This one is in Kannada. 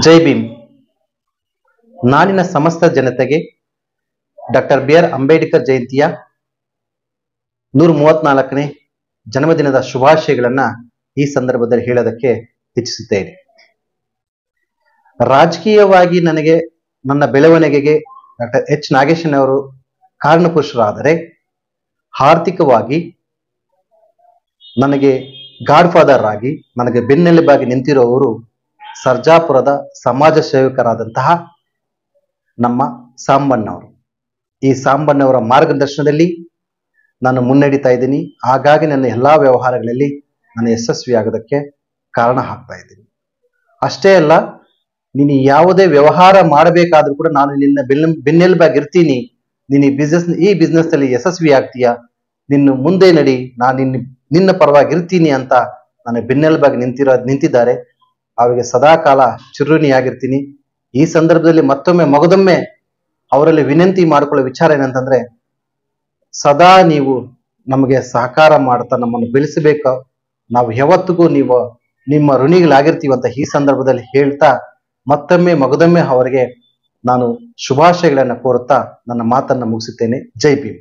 ಜೈ ಭೀಮ್. ನಾಡಿನ ಸಮಸ್ತ ಜನತೆಗೆ ಡಾಕ್ಟರ್ ಬಿ.ಆರ್. ಅಂಬೇಡ್ಕರ್ ಜಯಂತಿಯ 134ನೇ ಜನ್ಮದಿನದ ಶುಭಾಶಯಗಳನ್ನ ಈ ಸಂದರ್ಭದಲ್ಲಿ ಹೇಳೋದಕ್ಕೆ ಇಚ್ಛಿಸುತ್ತೇನೆ. ರಾಜಕೀಯವಾಗಿ ನನಗೆ ನನ್ನ ಬೆಳವಣಿಗೆಗೆ ಡಾಕ್ಟರ್ ಎಚ್ ನಾಗೇಶನವರು ಕಾರಣಪುರುಷರಾದರೆ, ಆರ್ಥಿಕವಾಗಿ ನನಗೆ ಗಾಡ್ ಫಾದರ್ ಆಗಿ ನನಗೆ ಬೆನ್ನೆಲುಬಾಗಿ ನಿಂತಿರುವವರು ಸರ್ಜಾಪುರದ ಸಮಾಜ ಸೇವಕರಾದಂತಹ ನಮ್ಮ ಸಾಂಬಣ್ಣವರು. ಈ ಸಾಂಬಣ್ಣವರ ಮಾರ್ಗದರ್ಶನದಲ್ಲಿ ನಾನು ಮುನ್ನಡೀತಾ ಇದ್ದೀನಿ. ಹಾಗಾಗಿ ನನ್ನ ಎಲ್ಲಾ ವ್ಯವಹಾರಗಳಲ್ಲಿ ನಾನು ಯಶಸ್ವಿಯಾಗೋದಕ್ಕೆ ಕಾರಣ ಆಗ್ತಾ ಇದ್ದೀನಿ. ಅಷ್ಟೇ ಅಲ್ಲ, ನೀನು ಯಾವುದೇ ವ್ಯವಹಾರ ಮಾಡಬೇಕಾದ್ರೂ ಕೂಡ ನಾನು ನಿನ್ನ ಬೆನ್ನೆಲುಬಾಗಿ ಇರ್ತೀನಿ. ನೀನು ಈ ಬಿಸ್ನೆಸ್ ಅಲ್ಲಿ ಯಶಸ್ವಿ ಆಗ್ತೀಯಾ, ನಿನ್ನ ಮುಂದೆ ನಡಿ, ನಾನು ನಿನ್ನ ಪರವಾಗಿ ಇರ್ತೀನಿ ಅಂತ ನಾನು ಬೆನ್ನೆಲುಬಾಗಿ ನಿಂತಿದ್ದಾರೆ. ಅವರಿಗೆ ಸದಾಕಾಲ ಚಿರುಣಿಯಾಗಿರ್ತೀನಿ. ಈ ಸಂದರ್ಭದಲ್ಲಿ ಮಗದೊಮ್ಮೆ ಅವರಲ್ಲಿ ವಿನಂತಿ ಮಾಡಿಕೊಳ್ಳೋ ವಿಚಾರ ಏನಂತಂದ್ರೆ, ಸದಾ ನೀವು ನಮಗೆ ಸಹಕಾರ ಮಾಡ್ತಾ ನಮ್ಮನ್ನು ಬೆಳೆಸಬೇಕು. ನಾವು ಯಾವತ್ತಿಗೂ ನಿಮ್ಮ ಋಣಿಗಳಾಗಿರ್ತೀವಿ ಅಂತ ಈ ಸಂದರ್ಭದಲ್ಲಿ ಹೇಳ್ತಾ ಮಗದೊಮ್ಮೆ ಅವರಿಗೆ ನಾನು ಶುಭಾಶಯಗಳನ್ನ ಕೋರುತ್ತಾ ನನ್ನ ಮಾತನ್ನ ಮುಗಿಸುತ್ತೇನೆ. ಜೈ ಭೀಮ್.